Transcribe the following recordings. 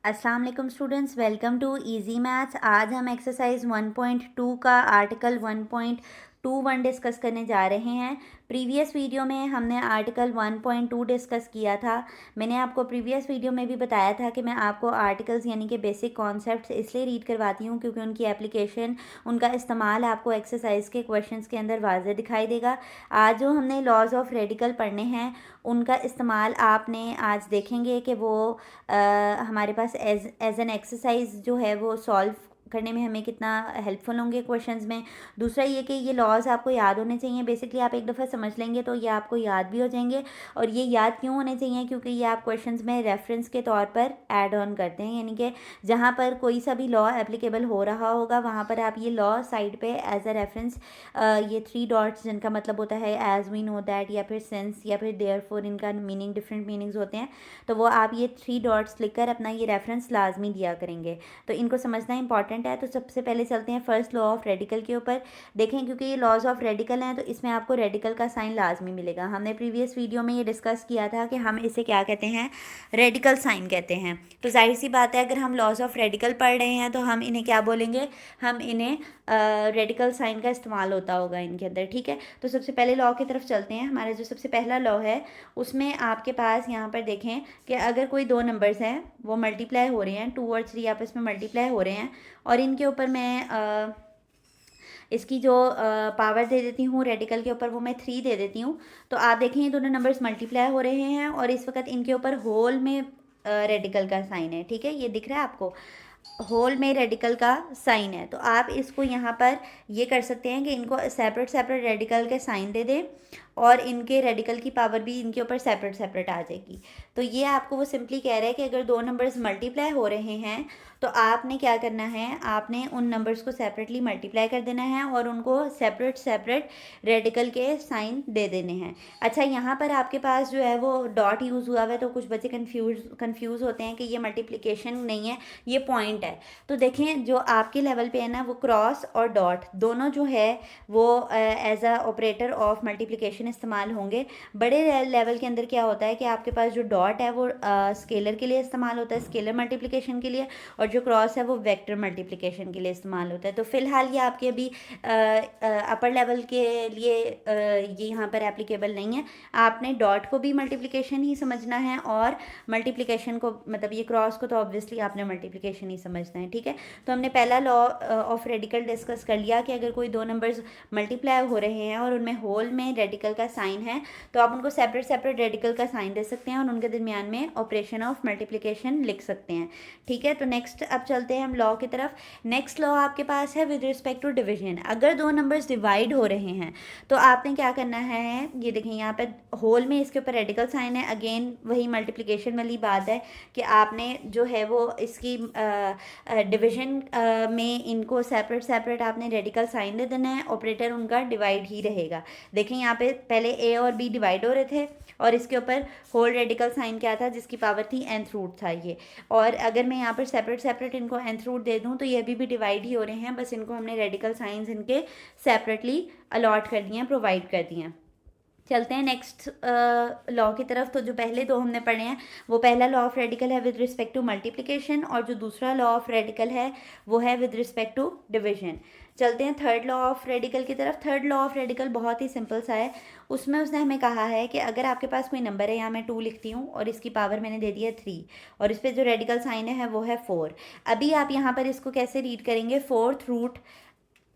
अस्सलाम वालेकुम students, welcome to easy maths. आज हम एक्सरसाइज 1.2 का आर्टिकल 1.21 डिस्कस करने जा रहे हैं। प्रीवियस वीडियो में हमने आर्टिकल 1.2 डिस्कस किया था। मैंने आपको प्रीवियस वीडियो में भी बताया था कि मैं आपको आर्टिकल्स यानी कि बेसिक कॉन्सेप्ट्स इसलिए रीड करवाती हूँ क्योंकि उनकी एप्लीकेशन, उनका इस्तेमाल आपको एक्सरसाइज के क्वेश्चंस के अंदर वाज़ेह दिखाई देगा। आज जो हमने लॉज ऑफ रेडिकल पढ़ने हैं उनका इस्तेमाल आपने आज देखेंगे कि वो हमारे पास एज एन एक्सरसाइज जो है वो सॉल्व करने में हमें कितना हेल्पफुल होंगे क्वेश्चंस में। दूसरा ये कि ये लॉज आपको याद होने चाहिए। बेसिकली आप एक दफ़ा समझ लेंगे तो ये आपको याद भी हो जाएंगे। और ये याद क्यों होने चाहिए? क्योंकि ये आप क्वेश्चंस में रेफरेंस के तौर पर ऐड ऑन करते हैं, यानी कि जहाँ पर कोई सा भी लॉ एप्लीकेबल हो रहा होगा वहाँ पर आप ये लॉ साइड पे एज अ रेफरेंस, ये 3 डॉट्स जिनका मतलब होता है एज वी नो दैट या फिर सिंस या फिर देयरफॉर, इनका मीनिंग डिफरेंट मीनिंग्स होते हैं। तो वो आप ये 3 डॉट्स लिखकर अपना ये रेफरेंस लाजमी दिया करेंगे। तो इनको समझना इंपॉर्टेंट है। तो सबसे पहले चलते हैं फर्स्ट लॉ ऑफ रेडिकल के ऊपर। देखें, क्योंकि ये लॉज ऑफ रेडिकल हैं तो इसमें आपको रेडिकल का साइन लाजमी मिलेगा। हमने प्रीवियस वीडियो में ये डिस्कस किया था कि हम इसे क्या कहते हैं, रेडिकल साइन कहते हैं। तो जाहिर सी बात है, अगर हम लॉज ऑफ रेडिकल पढ़ रहे हैं तो हम इन्हें क्या बोलेंगे, हम इन्हें रेडिकल साइन का इस्तेमाल होता होगा इनके अंदर। ठीक है, तो सबसे पहले लॉ की तरफ चलते हैं। हमारा जो सबसे पहला लॉ है उसमें आपके पास यहाँ पर देखें कि अगर कोई दो नंबर्स हैं वो मल्टीप्लाई हो रहे हैं, 2 और 3 आपस में मल्टीप्लाई हो रहे हैं और इनके ऊपर मैं इसकी जो पावर दे देती हूँ रेडिकल के ऊपर, वो मैं 3 दे देती हूँ। तो आप देखें ये दोनों नंबर्स मल्टीप्लाई हो रहे हैं और इस वक्त इनके ऊपर होल में रेडिकल का साइन है। ठीक है, ये दिख रहा है आपको, होल में रेडिकल का साइन है। तो आप इसको यहाँ पर ये कर सकते हैं कि इनको सेपरेट सेपरेट रेडिकल के साइन दे दें और इनके रेडिकल की पावर भी इनके ऊपर सेपरेट सेपरेट आ जाएगी। तो ये आपको वो सिंपली कह रहा है कि अगर दो नंबर्स मल्टीप्लाई हो रहे हैं तो आपने क्या करना है, आपने उन नंबर्स को सेपरेटली मल्टीप्लाई कर देना है और उनको सेपरेट सेपरेट रेडिकल के साइन दे देने हैं। अच्छा, यहाँ पर आपके पास जो है वो डॉट यूज़ हुआ है तो कुछ बच्चे कंफ्यूज होते हैं कि ये मल्टीप्लिकेशन नहीं है, ये पॉइंट है। तो देखें, जो आपके लेवल पे है ना, वो क्रॉस और डॉट दोनों जो है वो as a operator of multiplication इस्तेमाल होंगे। बड़े लेवल के अंदर क्या होता है कि आपके पास जो डॉट है वो स्केलर के लिए इस्तेमाल होता है, स्केलर मल्टीप्लिकेशन के लिए, और जो क्रॉस है वो वेक्टर मल्टीप्लिकेशन के लिए इस्तेमाल होता है। तो फिलहाल ये आपके अभी अपर लेवल के लिए ये यहाँ पर एप्लीकेबल नहीं है। आपने डॉट को भी मल्टीप्लिकेशन ही समझना है और मल्टीप्लिकेशन को, मतलब ये क्रॉस को तो ऑब्वियसली आपने मल्टीप्लिकेशन ही समझना है। ठीक है, तो हमने पहला लॉ ऑफ रेडिकल डिस्कस कर लिया कि अगर कोई दो नंबर्स मल्टीप्लाई हो रहे हैं और उनमें होल में रेडिकल का साइन है तो आप उनको सेपरेट सेपरेट रेडिकल का साइन दे सकते हैं और उनके दरमियान में ऑपरेशन ऑफ मल्टीप्लिकेशन लिख सकते हैं। ठीक है, तो नेक्स्ट अब चलते हैं हम लॉ की तरफ। नेक्स्ट लॉ आपके पास है विद रिस्पेक्ट टू डिवीजन। अगर दो नंबर्स डिवाइड हो रहे हैं तो आपने क्या करना है, ये देखें यहाँ पे होल में इसके ऊपर रेडिकल साइन है। अगेन वही मल्टीप्लिकेशन वाली बात है कि आपने जो है वो इसकी डिवीजन में इनको सेपरेट सेपरेट आपने रेडिकल साइन दे देना है, ऑपरेटर उनका डिवाइड ही रहेगा। देखें यहाँ पे पहले ए और बी डिवाइड हो रहे थे और इसके ऊपर होल रेडिकल साइन क्या था, जिसकी पावर थी nth रूट था ये। और अगर मैं यहाँ पर सेपरेट सेपरेट इनको nth रूट दे दूँ तो ये अभी भी डिवाइड ही हो रहे हैं, बस इनको हमने रेडिकल साइंस इनके सेपरेटली अलॉट कर दिए हैं, प्रोवाइड कर दिए हैं। चलते हैं नेक्स्ट लॉ की तरफ। तो जो पहले दो हमने पढ़े हैं, वो पहला लॉ ऑफ रेडिकल है विद रिस्पेक्ट टू मल्टीप्लिकेशन और जो दूसरा लॉ ऑफ रेडिकल है वो है विद रिस्पेक्ट टू डिवीजन। चलते हैं थर्ड लॉ ऑफ रेडिकल की तरफ। थर्ड लॉ ऑफ रेडिकल बहुत ही सिंपल सा है। उसमें उसने हमें कहा है कि अगर आपके पास कोई नंबर है, यहाँ मैं 2 लिखती हूँ और इसकी पावर मैंने दे दी है 3 और इस पर जो रेडिकल साइन है वो है 4। अभी आप यहाँ पर इसको कैसे रीड करेंगे, फोर्थ रूट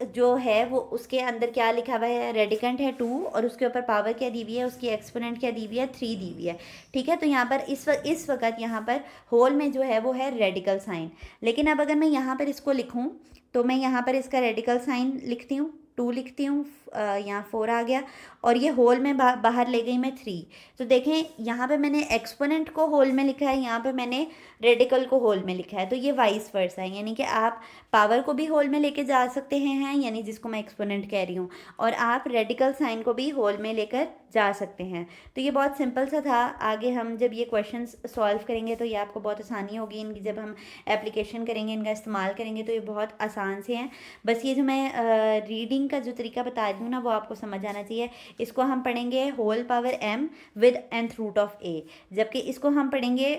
जो है वो उसके अंदर क्या लिखा हुआ है, रेडिकेंट है 2 और उसके ऊपर पावर क्या दी हुई है, उसकी एक्सपोनेंट क्या दी हुई है, 3 दी हुई है। ठीक है, तो यहाँ पर इस वक्त यहाँ पर होल में जो है वो है रेडिकल साइन। लेकिन अब अगर मैं यहाँ पर इसको लिखूँ तो मैं यहाँ पर इसका रेडिकल साइन लिखती हूँ, 2 लिखती हूँ, यहाँ 4 आ गया और ये होल में बाहर ले गई मैं 3। तो देखें यहाँ पे मैंने एक्सपोनेंट को होल में लिखा है, यहाँ पे मैंने रेडिकल को होल में लिखा है। तो ये वाइस वर्सा है, यानी कि आप पावर को भी होल में लेके जा सकते हैं, यानी जिसको मैं एक्सपोनेंट कह रही हूँ, और आप रेडिकल साइन को भी होल में लेकर जा सकते हैं। तो ये बहुत सिंपल सा था। आगे हम जब ये क्वेश्चंस सॉल्व करेंगे तो ये आपको बहुत आसानी होगी इनकी, जब हम एप्लीकेशन करेंगे, इनका इस्तेमाल करेंगे तो ये बहुत आसान से हैं। बस ये जो मैं रीडिंग का जो तरीका बता रही हूँ ना वो आपको समझ आना चाहिए। इसको हम पढ़ेंगे whole power m with nth root of a, जबकि इसको हम पढ़ेंगे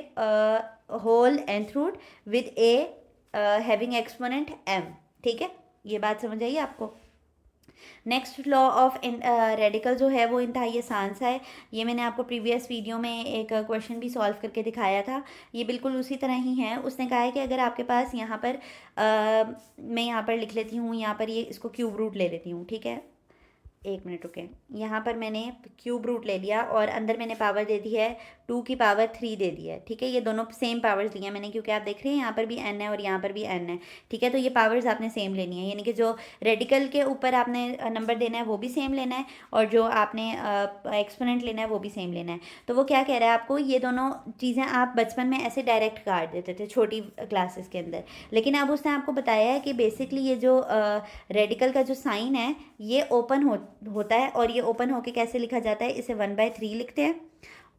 whole nth root with a having exponent m। ठीक है, ये बात समझ आई आपको। नेक्स्ट लॉ ऑफ रेडिकल जो है वो इंतहाई आसान सा है। ये मैंने आपको प्रीवियस वीडियो में एक क्वेश्चन भी सॉल्व करके दिखाया था। ये बिल्कुल उसी तरह ही है। उसने कहा है कि अगर आपके पास यहाँ पर मैं यहाँ पर लिख लेती हूँ, यहाँ पर ये इसको क्यूब रूट ले लेती हूँ। ठीक है, एक मिनट रुकें। यहाँ पर मैंने क्यूब रूट ले लिया और अंदर मैंने पावर दे दी है 2 की पावर 3 दे दी है। ठीक है, ये दोनों सेम पावर्स ली हैं मैंने, क्योंकि आप देख रहे हैं यहाँ पर भी n है और यहाँ पर भी n है। ठीक है, तो ये पावर्स आपने सेम लेनी है, यानी कि जो रेडिकल के ऊपर आपने नंबर देना है वो भी सेम लेना है और जो आपने एक्सपोनेंट लेना है वो भी सेम लेना है। तो वो क्या कह रहा है आपको, ये दोनों चीज़ें आप बचपन में ऐसे डायरेक्ट काट देते थे छोटी क्लासेस के अंदर, लेकिन अब उसने आपको बताया है कि बेसिकली ये जो रेडिकल का जो साइन है ये ओपन होता है और ये ओपन होके कैसे लिखा जाता है, इसे 1/3 लिखते हैं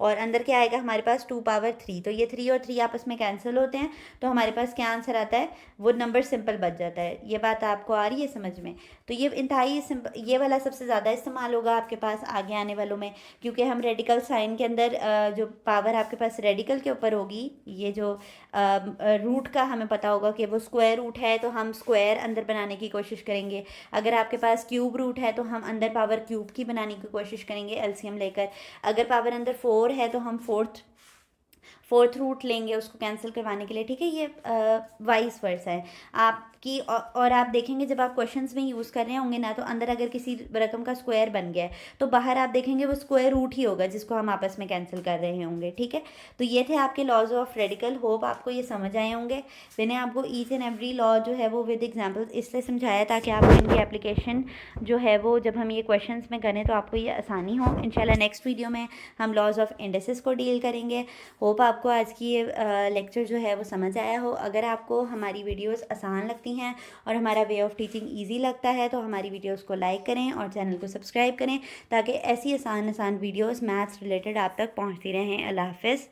और अंदर क्या आएगा हमारे पास 2 पावर 3। तो ये 3 और 3 आपस में कैंसिल होते हैं, तो हमारे पास क्या आंसर आता है, वो नंबर सिंपल बच जाता है। ये बात आपको आ रही है समझ में। तो ये इंतहाई सिंपल, ये वाला सबसे ज़्यादा इस्तेमाल होगा आपके पास आगे आने वालों में, क्योंकि हम रेडिकल साइन के अंदर जो पावर आपके पास रेडिकल के ऊपर होगी, ये जो रूट का हमें पता होगा कि वो स्क्वायर रूट है, तो हम स्क्वायर अंदर बनाने की कोशिश करेंगे। अगर आपके पास क्यूब रूट है तो हम अंदर पावर क्यूब की बनाने की कोशिश करेंगे एलसीएम लेकर। अगर पावर अंदर 4 है तो हम फोर्थ रूट लेंगे उसको कैंसिल करवाने के लिए। ठीक है, ये वाइस वर्सा है आपकी। और आप देखेंगे जब आप क्वेश्चंस में यूज़ कर रहे होंगे ना, तो अंदर अगर किसी रकम का स्क्वायर बन गया है तो बाहर आप देखेंगे वो स्क्वायर रूट ही होगा जिसको हम आपस में कैंसिल कर रहे होंगे। ठीक है, तो ये थे आपके लॉज ऑफ रेडिकल। होप आपको ये समझ आए होंगे। मैंने आपको ईच एंड एवरी लॉ जो है वो विद एग्जाम्पल्स इसलिए समझाया ताकि आपको इनकी एप्लीकेशन जो है वो जब हम ये क्वेश्चन में करें तो आपको ये आसानी हो। इंशाल्लाह नेक्स्ट वीडियो में हम लॉज ऑफ इंडिसेस को डील करेंगे। होप आपको आज की ये लेक्चर जो है वो समझ आया हो। अगर आपको हमारी वीडियोस आसान लगती हैं और हमारा वे ऑफ टीचिंग इजी लगता है तो हमारी वीडियोस को लाइक करें और चैनल को सब्सक्राइब करें ताकि ऐसी आसान वीडियोस मैथ्स रिलेटेड आप तक पहुंचती रहें। अल्लाह हाफ़िज़।